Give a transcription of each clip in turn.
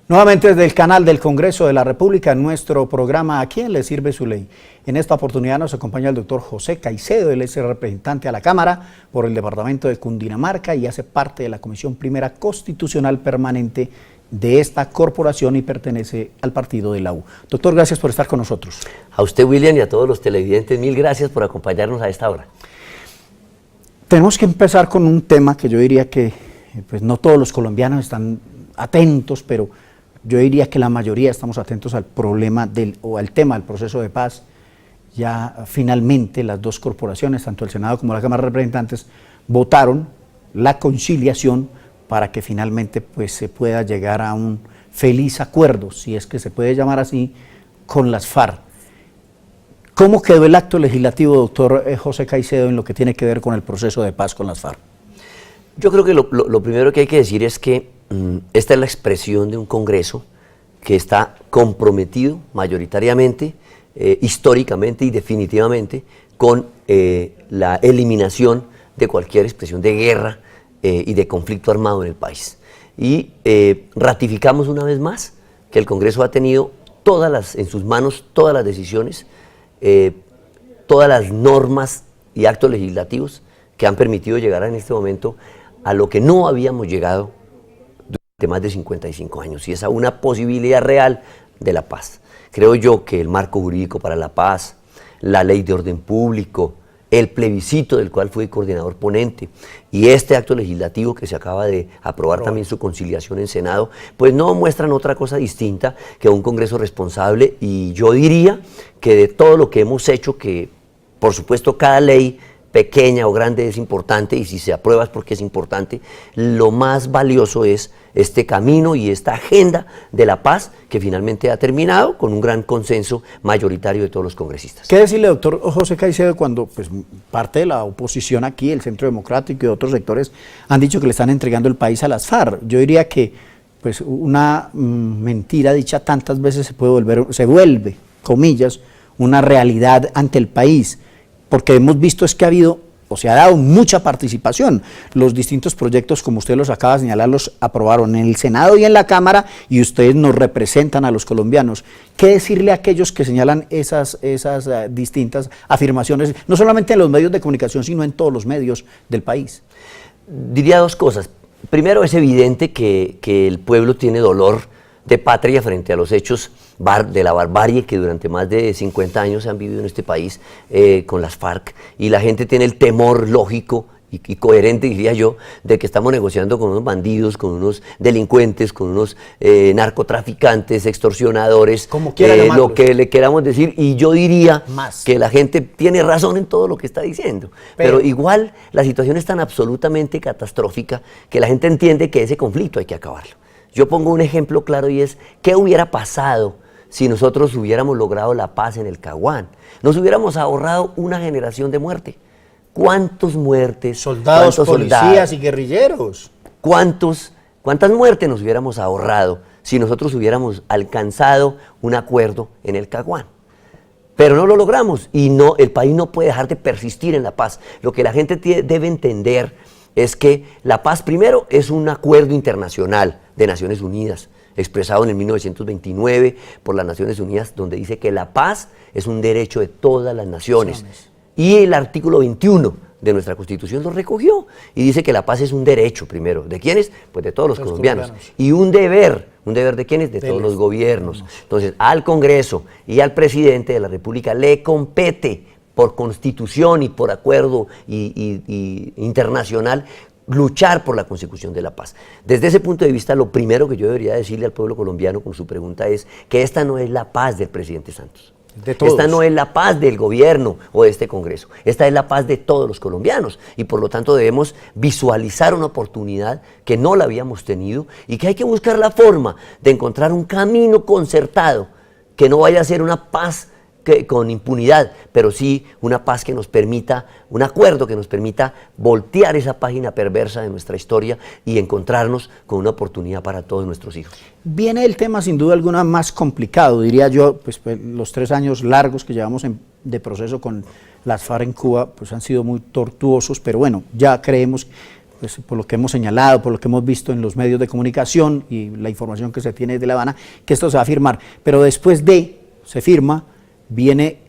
Nuevamente desde el canal del Congreso de la República, en nuestro programa ¿A quién le sirve su ley? En esta oportunidad nos acompaña el doctor José Caicedo, él es el representante a la Cámara por el departamento de Cundinamarca y hace parte de la Comisión Primera Constitucional Permanente de esta corporación y pertenece al partido de la U. Doctor, gracias por estar con nosotros. A usted, William, y a todos los televidentes, mil gracias por acompañarnos a esta hora. Tenemos que empezar con un tema que yo diría que pues, no todos los colombianos están atentos, pero yo diría que la mayoría estamos atentos al problema o al tema del proceso de paz. Ya finalmente las dos corporaciones, tanto el Senado como la Cámara de Representantes, votaron la conciliación para que finalmente pues, se pueda llegar a un feliz acuerdo, si es que se puede llamar así, con las FARC. ¿Cómo quedó el acto legislativo, doctor José Caicedo, en lo que tiene que ver con el proceso de paz con las FARC? Yo creo que lo primero que hay que decir es que esta es la expresión de un Congreso que está comprometido mayoritariamente, históricamente y definitivamente con la eliminación de cualquier expresión de guerra y de conflicto armado en el país. Y ratificamos una vez más que el Congreso ha tenido en sus manos todas las decisiones, todas las normas y actos legislativos que han permitido llegar en este momento a lo que no habíamos llegado durante más de 55 años, y es a una posibilidad real de la paz. Creo yo que el marco jurídico para la paz, la ley de orden público, el plebiscito del cual fui coordinador ponente y este acto legislativo que se acaba de aprobar también su conciliación en Senado, pues no muestran otra cosa distinta que un Congreso responsable, y yo diría que de todo lo que hemos hecho, que por supuesto cada ley pequeña o grande es importante, y si se aprueba es porque es importante, lo más valioso es este camino y esta agenda de la paz que finalmente ha terminado con un gran consenso mayoritario de todos los congresistas. ¿Qué decirle, doctor José Caicedo, cuando pues, parte de la oposición aquí, el Centro Democrático y otros sectores han dicho que le están entregando el país a las FARC? Yo diría que pues, una mentira dicha tantas veces se vuelve, comillas, una realidad ante el país, porque hemos visto es que ha habido o se ha dado mucha participación. Los distintos proyectos, como usted los acaba de señalar, los aprobaron en el Senado y en la Cámara, y ustedes nos representan a los colombianos. ¿Qué decirle a aquellos que señalan esas distintas afirmaciones, no solamente en los medios de comunicación, sino en todos los medios del país? Diría dos cosas. Primero, es evidente que el pueblo tiene dolor de patria frente a los hechos de la barbarie que durante más de 50 años se han vivido en este país con las FARC, y la gente tiene el temor lógico y coherente, diría yo, de que estamos negociando con unos bandidos, con unos delincuentes, con unos narcotraficantes, extorsionadores, lo que le queramos decir, y yo diría que la gente tiene razón en todo lo que está diciendo, pero igual la situación es tan absolutamente catastrófica que la gente entiende que ese conflicto hay que acabarlo. Yo pongo un ejemplo claro, y es, ¿qué hubiera pasado si nosotros hubiéramos logrado la paz en el Caguán? Nos hubiéramos ahorrado una generación de muerte. ¿Cuántas muertes? Soldados, policías y guerrilleros. ¿Cuántas muertes nos hubiéramos ahorrado si nosotros hubiéramos alcanzado un acuerdo en el Caguán? Pero no lo logramos, y el país no puede dejar de persistir en la paz. Lo que la gente debe entender es que la paz, primero, es un acuerdo internacional de Naciones Unidas, expresado en el 1929 por las Naciones Unidas, donde dice que la paz es un derecho de todas las naciones. Y el artículo 21 de nuestra Constitución lo recogió, y dice que la paz es un derecho, primero, ¿de quiénes? Pues de todos los colombianos. Y un deber ¿de quiénes? De todos los gobiernos. Entonces, al Congreso y al presidente de la República le compete, por Constitución y por acuerdo internacional, luchar por la consecución de la paz. Desde ese punto de vista, lo primero que yo debería decirle al pueblo colombiano con su pregunta es que esta no es la paz del presidente Santos. Esta no es la paz del gobierno o de este Congreso. Esta es la paz de todos los colombianos, y por lo tanto debemos visualizar una oportunidad que no la habíamos tenido, y que hay que buscar la forma de encontrar un camino concertado, que no vaya a ser una paz con impunidad, pero sí una paz que nos permita, un acuerdo que nos permita voltear esa página perversa de nuestra historia y encontrarnos con una oportunidad para todos nuestros hijos. Viene el tema sin duda alguna más complicado, diría yo, pues los 3 años largos que llevamos de proceso con las FARC en Cuba, pues han sido muy tortuosos, pero bueno, ya creemos pues, por lo que hemos señalado, por lo que hemos visto en los medios de comunicación y la información que se tiene de La Habana, que esto se va a firmar. Pero después de se firma, viene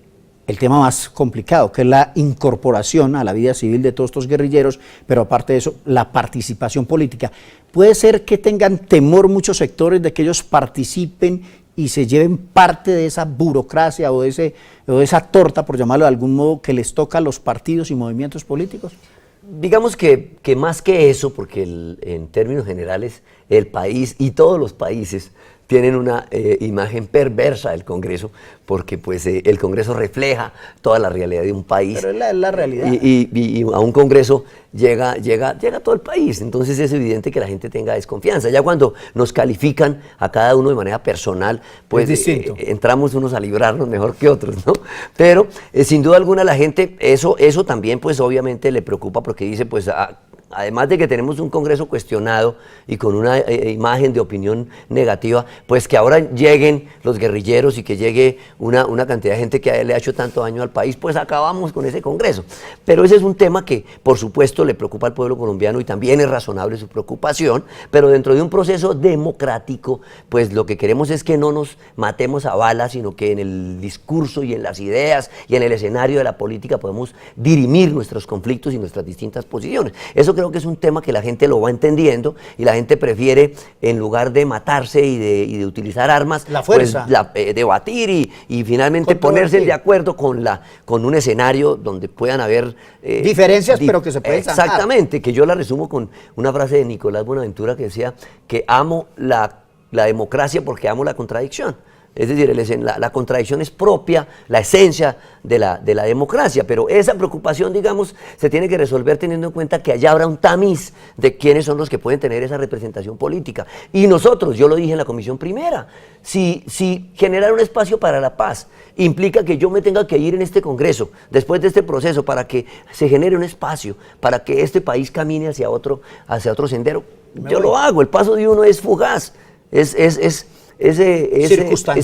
el tema más complicado, que es la incorporación a la vida civil de todos estos guerrilleros, pero aparte de eso, la participación política. Puede ser que tengan temor muchos sectores de que ellos participen y se lleven parte de esa burocracia o de esa torta, por llamarlo de algún modo, que les toca a los partidos y movimientos políticos. Digamos que más que eso, porque en términos generales el país y todos los países tienen una imagen perversa del Congreso, porque pues el Congreso refleja toda la realidad de un país. Pero es la realidad. Y a un Congreso llega todo el país, entonces es evidente que la gente tenga desconfianza. Ya cuando nos califican a cada uno de manera personal, pues entramos unos a librarnos mejor que otros, ¿no? Pero sin duda alguna la gente, eso también pues obviamente le preocupa, porque dice pues además de que tenemos un Congreso cuestionado y con una imagen de opinión negativa, pues que ahora lleguen los guerrilleros y que llegue una cantidad de gente que le ha hecho tanto daño al país, pues acabamos con ese Congreso. Pero ese es un tema que, por supuesto, le preocupa al pueblo colombiano y también es razonable su preocupación, pero dentro de un proceso democrático, pues lo que queremos es que no nos matemos a balas, sino que en el discurso y en las ideas y en el escenario de la política podemos dirimir nuestros conflictos y nuestras distintas posiciones. Eso creo que es un tema que la gente lo va entendiendo y la gente prefiere, en lugar de matarse y de utilizar armas, la fuerza, pues, debatir y finalmente ponerse de acuerdo con un escenario donde puedan haber diferencias, pero que se pueden zanjar. Exactamente, que yo la resumo con una frase de Nicolás Buenaventura que decía que amo la democracia porque amo la contradicción. Es decir, la contradicción es propia, la esencia de la democracia, pero esa preocupación, digamos, se tiene que resolver teniendo en cuenta que allá habrá un tamiz de quiénes son los que pueden tener esa representación política. Y nosotros, yo lo dije en la comisión primera, si generar un espacio para la paz implica que yo me tenga que ir en este Congreso, después de este proceso, para que se genere un espacio, para que este país camine hacia otro sendero, yo lo hago. El paso de uno es fugaz, es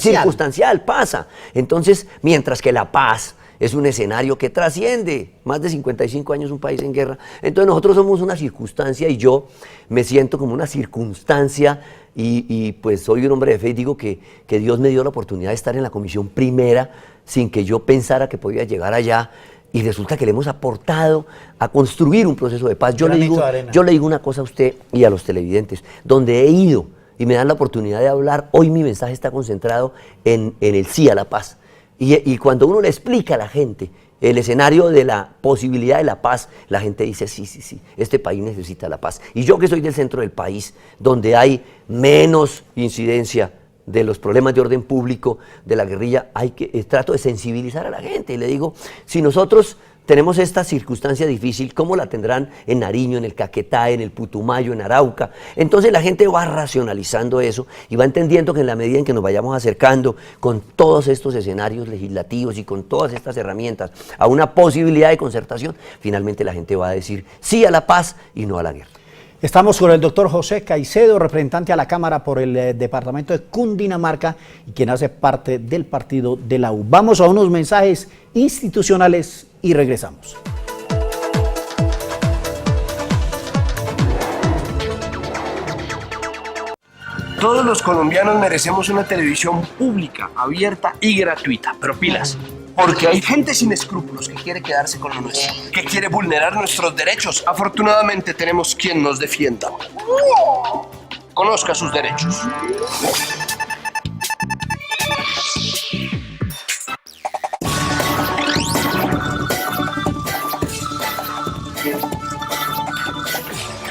circunstancial, pasa. Entonces, mientras que la paz es un escenario que trasciende más de 55 años un país en guerra, entonces nosotros somos una circunstancia y yo me siento como una circunstancia y pues soy un hombre de fe y digo que Dios me dio la oportunidad de estar en la comisión primera sin que yo pensara que podía llegar allá. Y resulta que le hemos aportado a construir un proceso de paz. Yo le digo una cosa a usted y a los televidentes, donde he ido y me dan la oportunidad de hablar, hoy mi mensaje está concentrado en el sí a la paz. Y cuando uno le explica a la gente el escenario de la posibilidad de la paz, la gente dice, sí, este país necesita la paz. Y yo que soy del centro del país, donde hay menos incidencia de los problemas de orden público, de la guerrilla, trato de sensibilizar a la gente y le digo, si nosotros tenemos esta circunstancia difícil, ¿cómo la tendrán en Nariño, en el Caquetá, en el Putumayo, en Arauca? Entonces la gente va racionalizando eso y va entendiendo que en la medida en que nos vayamos acercando con todos estos escenarios legislativos y con todas estas herramientas a una posibilidad de concertación, finalmente la gente va a decir sí a la paz y no a la guerra. Estamos con el doctor José Caicedo, representante a la Cámara por el departamento de Cundinamarca y quien hace parte del partido de la U. Vamos a unos mensajes institucionales y regresamos. Todos los colombianos merecemos una televisión pública, abierta y gratuita, pero pilas. Porque hay gente sin escrúpulos que quiere quedarse con lo nuestro, que quiere vulnerar nuestros derechos. Afortunadamente tenemos quien nos defienda. Conozca sus derechos.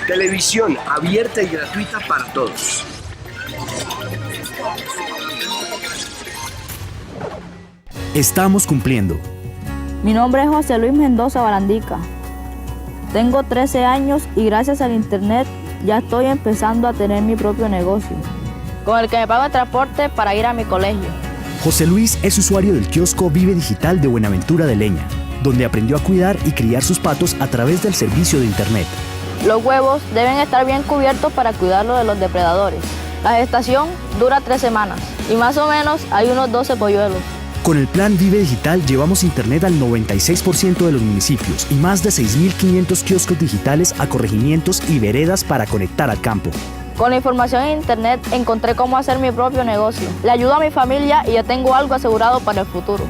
Televisión abierta y gratuita para todos. Estamos cumpliendo. Mi nombre es José Luis Mendoza Barandica. Tengo 13 años y gracias al internet ya estoy empezando a tener mi propio negocio, con el que me pago el transporte para ir a mi colegio. José Luis es usuario del kiosco Vive Digital de Buenaventura de Leña, donde aprendió a cuidar y criar sus patos a través del servicio de internet. Los huevos deben estar bien cubiertos para cuidarlos de los depredadores. La gestación dura 3 semanas y más o menos hay unos 12 polluelos. Con el Plan Vive Digital llevamos Internet al 96% de los municipios y más de 6.500 kioscos digitales a corregimientos y veredas para conectar al campo. Con la información en Internet encontré cómo hacer mi propio negocio. Le ayudo a mi familia y ya tengo algo asegurado para el futuro.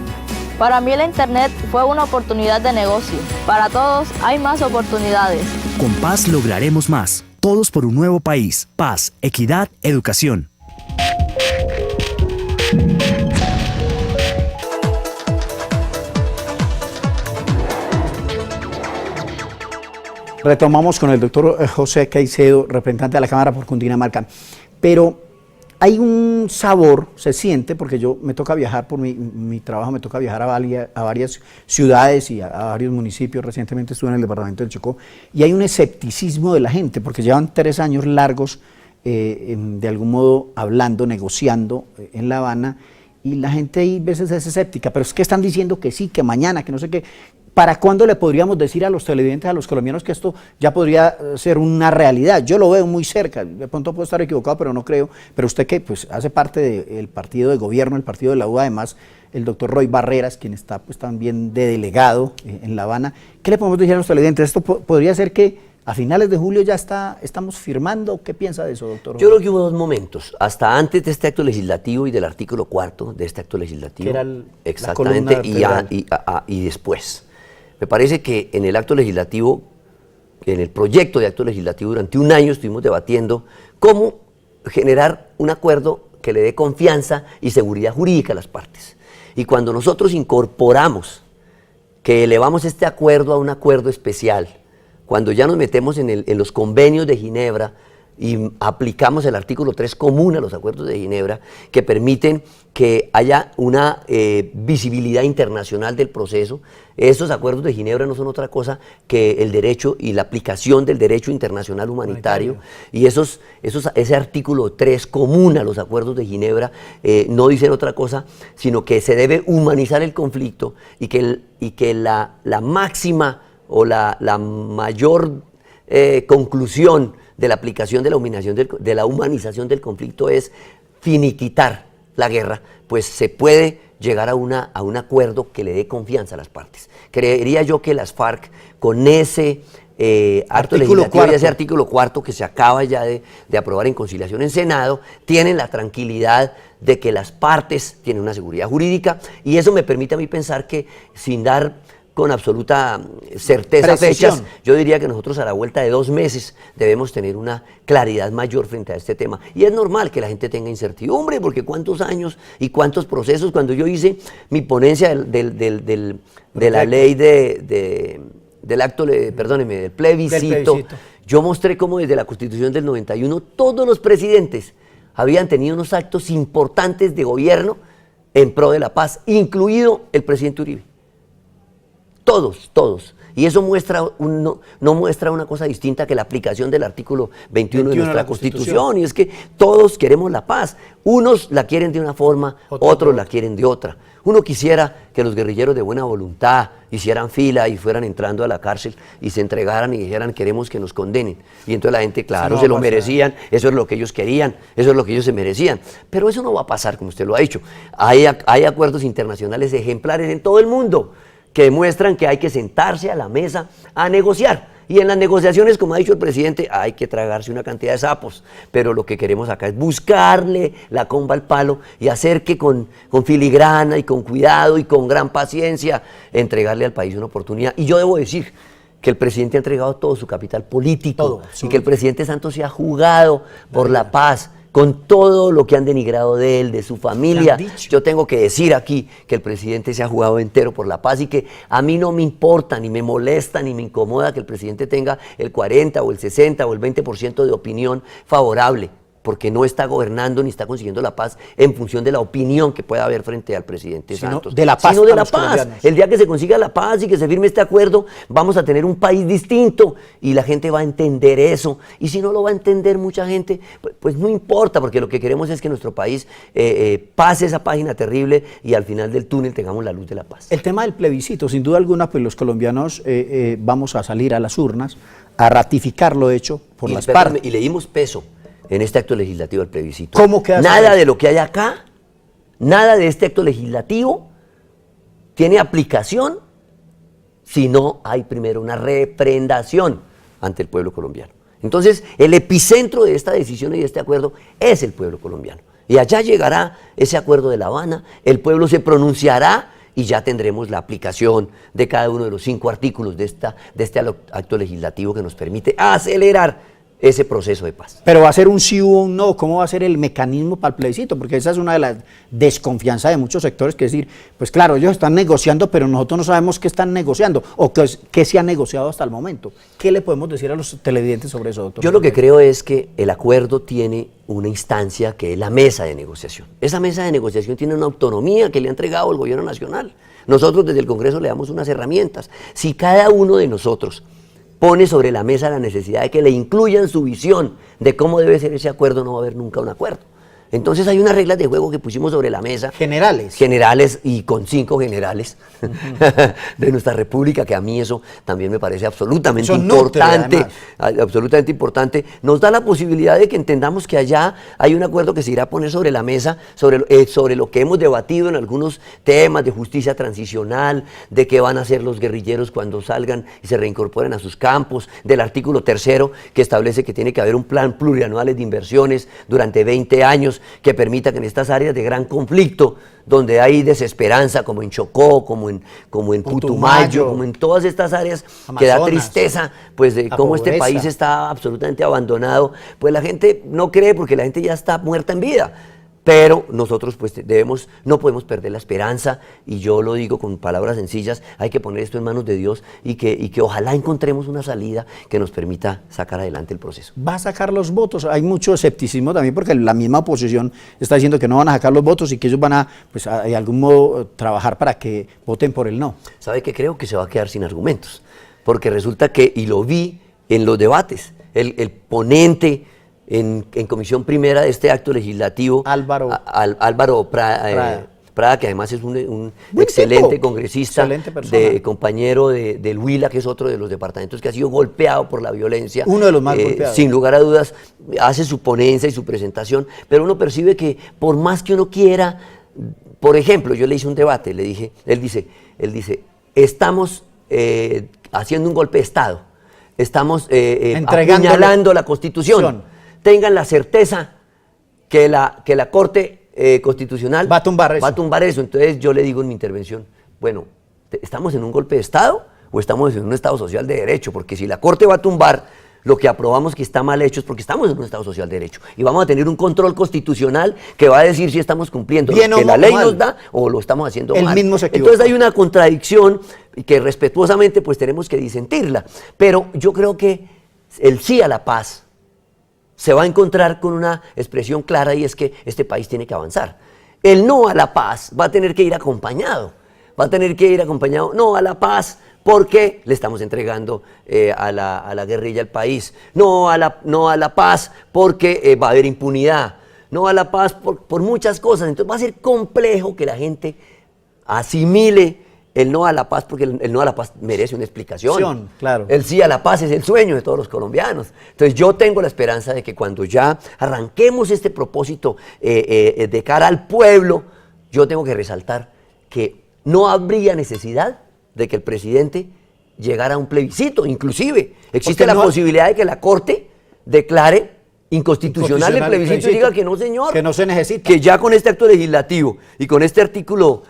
Para mí la Internet fue una oportunidad de negocio. Para todos hay más oportunidades. Con Paz lograremos más. Todos por un nuevo país. Paz, equidad, educación. Retomamos con el doctor José Caicedo, representante de la Cámara por Cundinamarca. Pero hay un sabor, se siente, porque yo me toca viajar por mi trabajo, me toca viajar a varias ciudades y a varios municipios. Recientemente estuve en el departamento del Chocó y hay un escepticismo de la gente, porque llevan 3 años largos, de algún modo, hablando, negociando en La Habana, y la gente ahí a veces es escéptica, pero es que están diciendo que sí, que mañana, que no sé qué. ¿Para cuándo le podríamos decir a los televidentes, a los colombianos, que esto ya podría ser una realidad? Yo lo veo muy cerca, de pronto puedo estar equivocado, pero no creo. Pero usted que pues hace parte del partido de gobierno, el partido de la U, además, el doctor Roy Barreras, quien está pues también de delegado en La Habana, ¿qué le podemos decir a los televidentes? ¿Esto podría ser que a finales de julio ya estamos firmando? ¿Qué piensa de eso, doctor? Yo creo que hubo 2 momentos, hasta antes de este acto legislativo y del artículo 4 de este acto legislativo. Que era exactamente, y después. Me parece que en el acto legislativo, en el proyecto de acto legislativo, durante 1 año estuvimos debatiendo cómo generar un acuerdo que le dé confianza y seguridad jurídica a las partes. Y cuando nosotros incorporamos que elevamos este acuerdo a un acuerdo especial, cuando ya nos metemos en los convenios de Ginebra y aplicamos el artículo 3 común a los acuerdos de Ginebra, que permiten que haya una visibilidad internacional del proceso. Estos acuerdos de Ginebra no son otra cosa que el derecho y la aplicación del derecho internacional humanitario. Y ese artículo 3 común a los acuerdos de Ginebra no dicen otra cosa, sino que se debe humanizar el conflicto y que la máxima o la mayor conclusión de la aplicación de la humanización del conflicto es finiquitar la guerra, pues se puede llegar a un acuerdo que le dé confianza a las partes. Creería yo que las FARC, con ese acto legislativo y ese artículo 4 que se acaba ya de aprobar en conciliación en Senado, tienen la tranquilidad de que las partes tienen una seguridad jurídica, y eso me permite a mí pensar que, sin dar con absoluta certeza fechas, yo diría que nosotros a la vuelta de 2 meses debemos tener una claridad mayor frente a este tema. Y es normal que la gente tenga incertidumbre, porque cuántos años y cuántos procesos. Cuando yo hice mi ponencia de la ley del plebiscito, yo mostré cómo desde la Constitución del 91 todos los presidentes habían tenido unos actos importantes de gobierno en pro de la paz, incluido el presidente Uribe. Todos. Y eso no muestra una cosa distinta que la aplicación del artículo 21 de nuestra Constitución. Y es que todos queremos la paz. Unos la quieren de una forma, otros la quieren de otra. Uno quisiera que los guerrilleros de buena voluntad hicieran fila y fueran entrando a la cárcel y se entregaran y dijeran: queremos que nos condenen. Y entonces la gente, claro, se lo merecían, eso es lo que ellos querían, eso es lo que ellos se merecían. Pero eso no va a pasar, como usted lo ha dicho. Hay acuerdos internacionales ejemplares en todo el mundo que demuestran que hay que sentarse a la mesa a negociar. Y en las negociaciones, como ha dicho el presidente, hay que tragarse una cantidad de sapos. Pero lo que queremos acá es buscarle la comba al palo y hacer que con filigrana y con cuidado y con gran paciencia entregarle al país una oportunidad. Y yo debo decir que el presidente ha entregado todo su capital político y que el presidente Santos se ha jugado por la paz, con todo lo que han denigrado de él, de su familia. Yo tengo que decir aquí que el presidente se ha jugado entero por la paz, y que a mí no me importa, ni me molesta, ni me incomoda que el presidente tenga el 40 o el 60 o el 20% de opinión favorable, porque no está gobernando ni está consiguiendo la paz en función de la opinión que pueda haber frente al presidente Santos. De la paz, sino de la paz. El día que se consiga la paz y que se firme este acuerdo, vamos a tener un país distinto y la gente va a entender eso. Y si no lo va a entender mucha gente, pues no importa, porque lo que queremos es que nuestro país pase esa página terrible y al final del túnel tengamos la luz de la paz. El tema del plebiscito, sin duda alguna, pues los colombianos vamos a salir a las urnas a ratificar lo hecho por las partes. Y le dimos peso en este acto legislativo del plebiscito. ¿Cómo queda? Nada de lo que hay acá, nada de este acto legislativo tiene aplicación si no hay primero una reprendación ante el pueblo colombiano. Entonces, el epicentro de esta decisión y de este acuerdo es el pueblo colombiano. Y allá llegará ese acuerdo de La Habana, el pueblo se pronunciará y ya tendremos la aplicación de cada uno de los 5 artículos de este acto legislativo que nos permite acelerar ese proceso de paz. Pero va a ser un sí o un no, ¿cómo va a ser el mecanismo para el plebiscito? Porque esa es una de las desconfianzas de muchos sectores, que es decir, pues claro, ellos están negociando, pero nosotros no sabemos qué están negociando o qué se ha negociado hasta el momento. ¿Qué le podemos decir a los televidentes sobre eso, doctor? Yo lo que creo es que el acuerdo tiene una instancia que es la mesa de negociación. Esa mesa de negociación tiene una autonomía que le ha entregado el gobierno nacional. Nosotros desde el Congreso le damos unas herramientas. Si cada uno de nosotros pone sobre la mesa la necesidad de que le incluyan su visión de cómo debe ser ese acuerdo, no va a haber nunca un acuerdo. Entonces hay unas reglas de juego que pusimos sobre la mesa. Generales. Generales y con 5 generales de nuestra república, que a mí eso también me parece absolutamente importante. Absolutamente importante. Nos da la posibilidad de que entendamos que allá hay un acuerdo que se irá a poner sobre la mesa, sobre lo que hemos debatido en algunos temas de justicia transicional, de qué van a hacer los guerrilleros cuando salgan y se reincorporen a sus campos, del artículo 3º que establece que tiene que haber un plan plurianual de inversiones durante 20 años, que permita que en estas áreas de gran conflicto, donde hay desesperanza, como en Chocó, como en Putumayo, como en todas estas áreas, Amazonas, que da tristeza, pues de cómo este país está absolutamente abandonado, pues la gente no cree porque la gente ya está muerta en vida. Pero nosotros pues no podemos perder la esperanza, y yo lo digo con palabras sencillas, hay que poner esto en manos de Dios y que ojalá encontremos una salida que nos permita sacar adelante el proceso. ¿Va a sacar los votos? Hay mucho escepticismo también porque la misma oposición está diciendo que no van a sacar los votos y que ellos van a, pues, de algún modo, trabajar para que voten por el no. ¿Sabe qué? Creo que se va a quedar sin argumentos, porque resulta que, y lo vi en los debates, el ponente en comisión primera de este acto legislativo, Álvaro Prada, que además es un excelente congresista, compañero del Huila, que es otro de los departamentos que ha sido golpeado por la violencia. Uno de los más golpeados. Sin lugar a dudas, hace su ponencia y su presentación, pero uno percibe que por más que uno quiera, por ejemplo, yo le hice un debate, él dice, estamos haciendo un golpe de Estado, estamos apuñalando la Constitución. Tengan la certeza que la Corte Constitucional va a tumbar eso. Entonces yo le digo en mi intervención, bueno, ¿estamos en un golpe de Estado o estamos en un Estado social de derecho? Porque si la Corte va a tumbar lo que aprobamos que está mal hecho, es porque estamos en un Estado social de derecho. Y vamos a tener un control constitucional que va a decir si estamos cumpliendo lo que la ley nos da o lo estamos haciendo mal. Mismo se equivoca. Entonces hay una contradicción que respetuosamente pues tenemos que disentirla. Pero yo creo que el sí a la paz se va a encontrar con una expresión clara, y es que este país tiene que avanzar. El no a la paz va a tener que ir acompañado, no a la paz porque le estamos entregando a la guerrilla el país, no a la paz porque va a haber impunidad, no a la paz por muchas cosas. Entonces va a ser complejo que la gente asimile el no a la paz, porque el no a la paz merece una explicación. Claro. El sí a la paz es el sueño de todos los colombianos. Entonces yo tengo la esperanza de que cuando ya arranquemos este propósito de cara al pueblo, yo tengo que resaltar que no habría necesidad de que el presidente llegara a un plebiscito. Inclusive existe la posibilidad de que la Corte declare inconstitucional el plebiscito y diga que no, señor, que no se necesita, que ya con este acto legislativo y con este artículo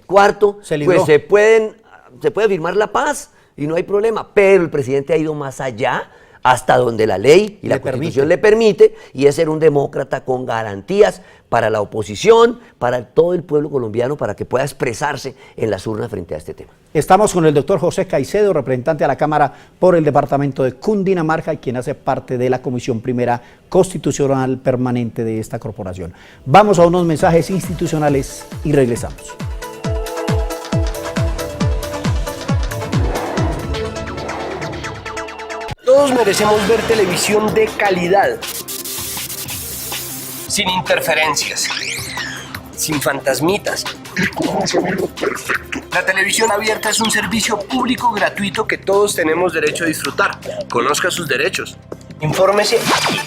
cuarto pues se puede firmar la paz y no hay problema. Pero el presidente ha ido más allá, hasta donde la ley y la Constitución le permite, y es ser un demócrata con garantías para la oposición, para todo el pueblo colombiano, para que pueda expresarse en las urnas frente a este tema. Estamos con el doctor José Caicedo, representante a la Cámara por el departamento de Cundinamarca, y quien hace parte de la Comisión Primera Constitucional Permanente de esta corporación. Vamos a unos mensajes institucionales y regresamos. Todos merecemos ver televisión de calidad, sin interferencias, sin fantasmitas y con un sonido perfecto. La televisión abierta es un servicio público gratuito que todos tenemos derecho a disfrutar. Conozca sus derechos. Infórmese aquí.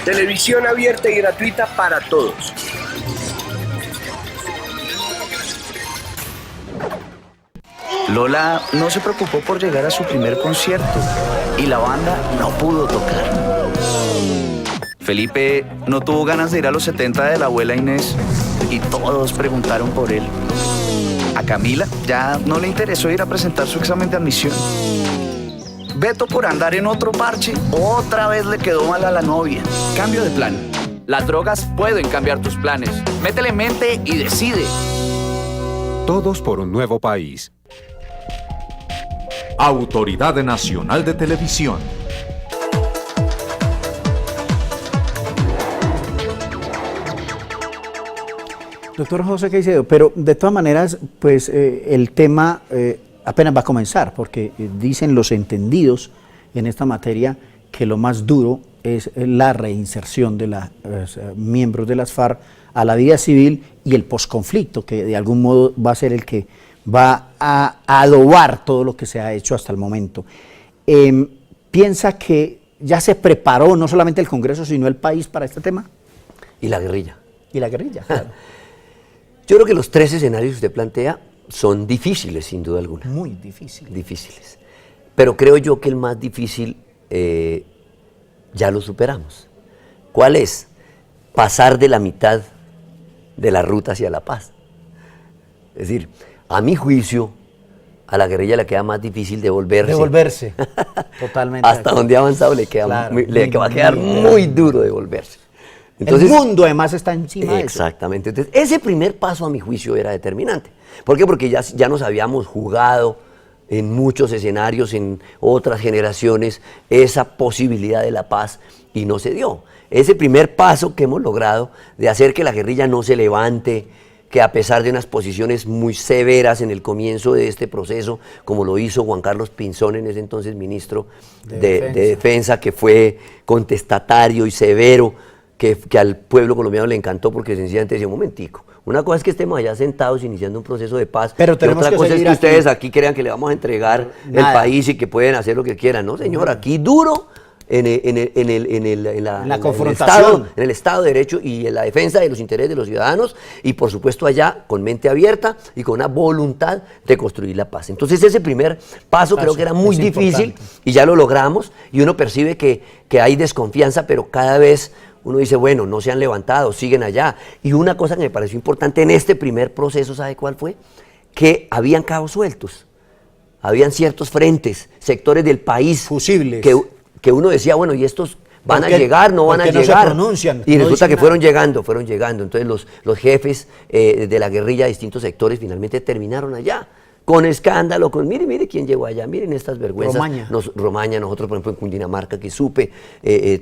Televisión abierta y gratuita para todos. Lola no se preocupó por llegar a su primer concierto y la banda no pudo tocar. Felipe no tuvo ganas de ir a los 70 de la abuela Inés y todos preguntaron por él. A Camila ya no le interesó ir a presentar su examen de admisión. Beto, por andar en otro parche, otra vez le quedó mal a la novia. Cambio de plan. Las drogas pueden cambiar tus planes. Métele mente y decide. Todos por un nuevo país. Autoridad Nacional de Televisión. Doctor José Caicedo, pero de todas maneras, pues el tema apenas va a comenzar, porque dicen los entendidos en esta materia que lo más duro es la reinserción de los miembros de las FARC a la vida civil y el posconflicto, que de algún modo va a ser el que va a adobar todo lo que se ha hecho hasta el momento. ¿Piensa que ya se preparó no solamente el Congreso, sino el país para este tema? Y la guerrilla. Y la guerrilla, claro. Yo creo que los tres escenarios que usted plantea son difíciles, sin duda alguna. Muy difícil. Difíciles. Pero creo yo que el más difícil ya lo superamos. ¿Cuál es? Pasar de la mitad de la ruta hacia la paz. Es decir, a mi juicio, a la guerrilla le queda más difícil devolverse. Devolverse, totalmente. Hasta donde ha avanzado le queda Claro, le va a quedar muy duro devolverse. Entonces, el mundo además está encima de eso. Exactamente. Entonces, ese primer paso a mi juicio era determinante. ¿Por qué? Porque ya nos habíamos jugado en muchos escenarios, en otras generaciones, esa posibilidad de la paz y no se dio. Ese primer paso que hemos logrado de hacer que la guerrilla no se levante, que a pesar de unas posiciones muy severas en el comienzo de este proceso, como lo hizo Juan Carlos Pinzón, en ese entonces ministro de Defensa, que fue contestatario y severo, que al pueblo colombiano le encantó porque sencillamente decía, un momentico, una cosa es que estemos allá sentados iniciando un proceso de paz, pero y otra cosa es que ustedes aquí crean que le vamos a entregar el país y que pueden hacer lo que quieran. No, señor, aquí duro en la confrontación, en el Estado de Derecho y en la defensa de los intereses de los ciudadanos, y por supuesto allá con mente abierta y con una voluntad de construir la paz. Entonces ese primer paso creo que era muy difícil y ya lo logramos, y uno percibe que hay desconfianza, pero cada vez uno dice, bueno, no se han levantado, siguen allá. Y una cosa que me pareció importante en este primer proceso, ¿sabe cuál fue? Que habían cabos sueltos, habían ciertos frentes, sectores del país fusibles, que uno decía, bueno, ¿y estos van a llegar, no van a llegar? No se pronuncian, y no resulta que nada. fueron llegando. Entonces los jefes de la guerrilla de distintos sectores finalmente terminaron allá. Con escándalo, mire quién llegó allá, miren estas vergüenzas. Romaña, nosotros por ejemplo en Cundinamarca, que supe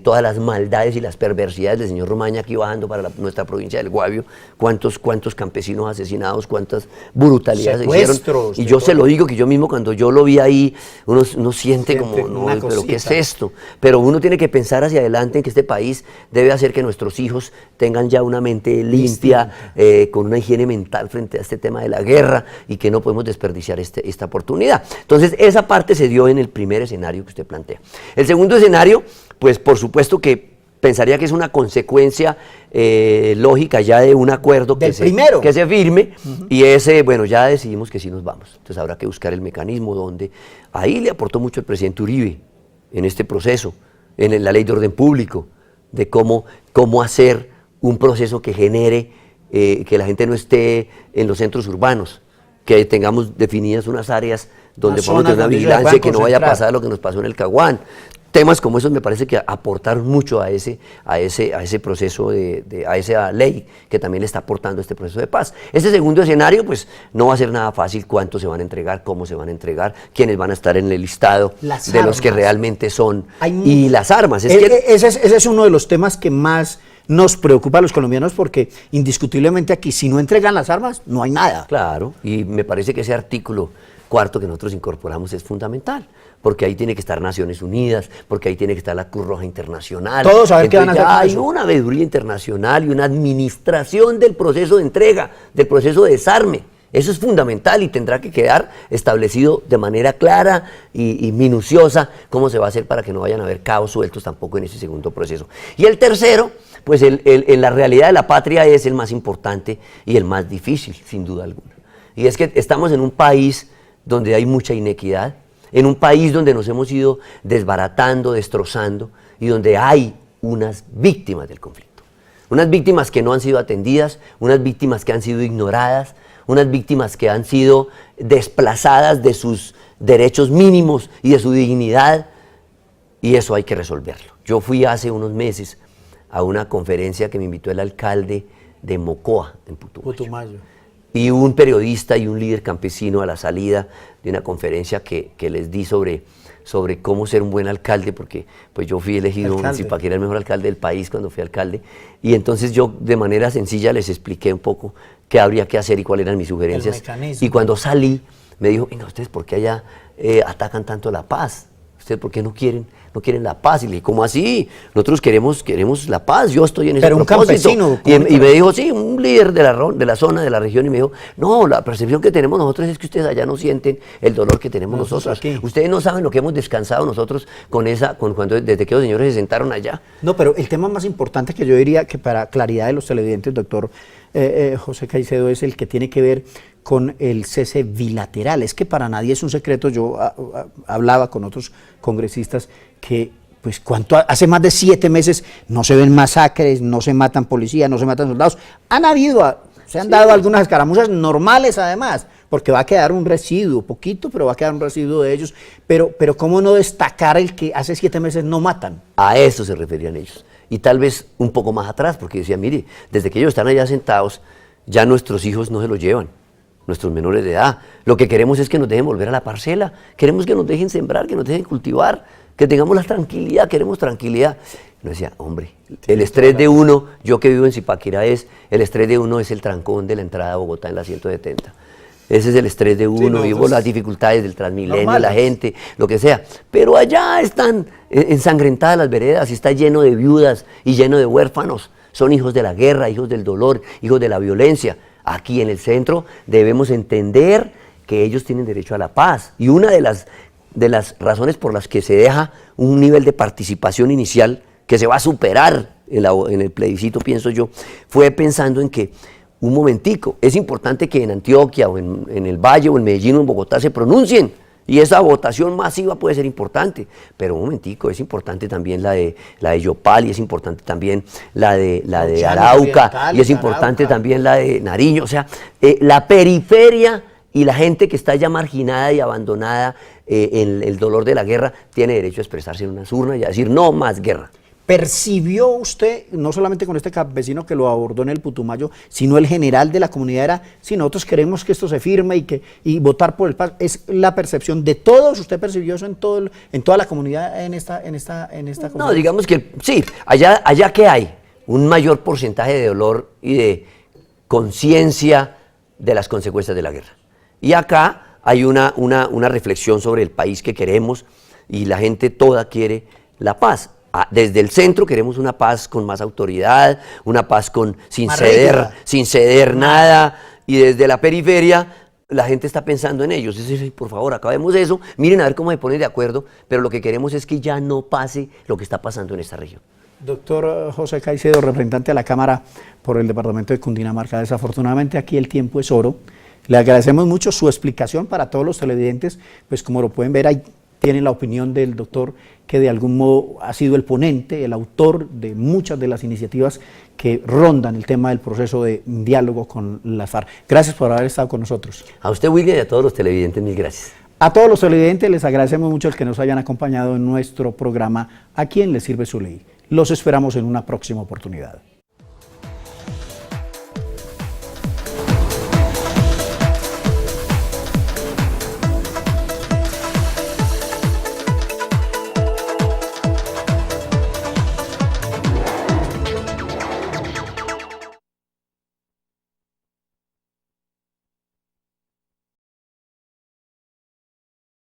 todas las maldades y las perversidades del señor Romaña aquí bajando para nuestra provincia del Guavio, cuántos campesinos asesinados, cuántas brutalidades se hicieron. Y yo se lo digo, que yo mismo cuando yo lo vi ahí, uno siente como, no, pero ¿qué es esto? Pero uno tiene que pensar hacia adelante en que este país debe hacer que nuestros hijos tengan ya una mente limpia, con una higiene mental frente a este tema de la guerra, y que no podemos desperdiciar esta oportunidad. Entonces esa parte se dio en el primer escenario que usted plantea. El segundo escenario, pues por supuesto que pensaría que es una consecuencia lógica ya de un acuerdo que se firme, y ese, bueno, ya decidimos que sí nos vamos. Entonces habrá que buscar el mecanismo donde ahí le aportó mucho el presidente Uribe en este proceso, en la ley de orden público, de cómo hacer un proceso que genere que la gente no esté en los centros urbanos, que tengamos definidas unas áreas donde podamos tener una vigilancia, que no vaya a pasar lo que nos pasó en el Caguán. Temas como esos me parece que aportaron mucho a ese proceso, a esa ley que también le está aportando este proceso de paz. Este segundo escenario, pues no va a ser nada fácil. Cuántos se van a entregar, cómo se van a entregar, quiénes van a estar en el listado de los que realmente son, y las armas. Ese es uno de los temas que más nos preocupa a los colombianos, porque indiscutiblemente aquí, si no entregan las armas, no hay nada. Claro, y me parece que ese artículo cuarto que nosotros incorporamos es fundamental, porque ahí tiene que estar Naciones Unidas, porque ahí tiene que estar la Cruz Roja Internacional. Todos saben qué van a hacer. Hay una veeduría internacional y una administración del proceso de entrega, del proceso de desarme. Eso es fundamental y tendrá que quedar establecido de manera clara y minuciosa cómo se va a hacer para que no vayan a haber cabos sueltos tampoco en ese segundo proceso. Y el tercero, pues en la realidad de la patria es el más importante y el más difícil, sin duda alguna. Y es que estamos en un país donde hay mucha inequidad, en un país donde nos hemos ido desbaratando, destrozando y donde hay unas víctimas del conflicto. Unas víctimas que no han sido atendidas, unas víctimas que han sido ignoradas, unas víctimas que han sido desplazadas de sus derechos mínimos y de su dignidad, y eso hay que resolverlo. Yo fui hace unos meses a una conferencia que me invitó el alcalde de Mocoa, en Putumayo. Y un periodista y un líder campesino a la salida de una conferencia que les di sobre cómo ser un buen alcalde, porque pues yo fui elegido en Zipaquirá el mejor alcalde del país cuando fui alcalde, y entonces yo de manera sencilla les expliqué un poco qué habría que hacer y cuáles eran mis sugerencias. Y cuando salí, me dijo, venga, ¿ustedes por qué allá atacan tanto la paz? ¿Ustedes por qué no quieren la paz? Y le dije, ¿cómo así? Nosotros queremos la paz, yo estoy en ese propósito. Campesino. Y me dijo, sí, un líder de la zona, de la región, y me dijo, no, la percepción que tenemos nosotros es que ustedes allá no sienten el dolor que tenemos nosotros. Aquí. Ustedes no saben lo que hemos descansado nosotros desde que los señores se sentaron allá. No, pero el tema más importante que yo diría que para claridad de los televidentes, doctor José Caicedo, es el que tiene que ver con el cese bilateral. Es que para nadie es un secreto, yo hablaba con otros congresistas que pues hace más de 7 meses no se ven masacres, no se matan policías, no se matan soldados. Se han dado algunas escaramuzas normales además, porque va a quedar un residuo, poquito, pero va a quedar un residuo de ellos. Pero ¿cómo no destacar el que hace 7 meses no matan? A eso se referían ellos. Y tal vez un poco más atrás, porque decían, mire, desde que ellos están allá sentados, ya nuestros hijos no se los llevan, nuestros menores de edad. Lo que queremos es que nos dejen volver a la parcela, queremos que nos dejen sembrar, que nos dejen cultivar, que tengamos la tranquilidad, queremos tranquilidad. No decía, hombre, el estrés de uno, yo que vivo en Zipaquirá, el estrés de uno es el trancón de la entrada a Bogotá en la 170. Ese es el estrés de uno, vivo las dificultades del Transmilenio, la gente, lo que sea. Pero allá están ensangrentadas las veredas y está lleno de viudas y lleno de huérfanos. Son hijos de la guerra, hijos del dolor, hijos de la violencia. Aquí en el centro debemos entender que ellos tienen derecho a la paz. Y una de las razones por las que se deja un nivel de participación inicial que se va a superar en el plebiscito, pienso yo, fue pensando en que un momentico, es importante que en Antioquia o en el Valle o en Medellín o en Bogotá se pronuncien y esa votación masiva puede ser importante, pero un momentico, es importante también la de Yopal y es importante también la de Arauca y es importante también la de Nariño, o sea, la periferia y la gente que está ya marginada y abandonada en el dolor de la guerra tiene derecho a expresarse en unas urnas y a decir no más guerra. ¿Percibió usted, no solamente con este campesino que lo abordó en el Putumayo, sino el general de la comunidad era, si nosotros queremos que esto se firme y votar por el paz? ¿Es la percepción de todos? ¿Usted percibió eso en toda la comunidad en esta comunidad? No, digamos que sí, allá que hay un mayor porcentaje de dolor y de conciencia de las consecuencias de la guerra. Y acá hay una reflexión sobre el país que queremos y la gente toda quiere la paz. Desde el centro queremos una paz con más autoridad, una paz sin ceder nada, y desde la periferia la gente está pensando en ellos. Es decir, por favor, acabemos eso, miren a ver cómo se ponen de acuerdo, pero lo que queremos es que ya no pase lo que está pasando en esta región. Doctor José Caicedo, representante de la Cámara por el departamento de Cundinamarca, desafortunadamente aquí el tiempo es oro. Le agradecemos mucho su explicación para todos los televidentes, pues como lo pueden ver ahí tienen la opinión del doctor que de algún modo ha sido el ponente, el autor de muchas de las iniciativas que rondan el tema del proceso de diálogo con las FARC. Gracias por haber estado con nosotros. A usted, William, y a todos los televidentes, mil gracias. A todos los televidentes les agradecemos mucho el que nos hayan acompañado en nuestro programa ¿A quién le sirve su ley? Los esperamos en una próxima oportunidad.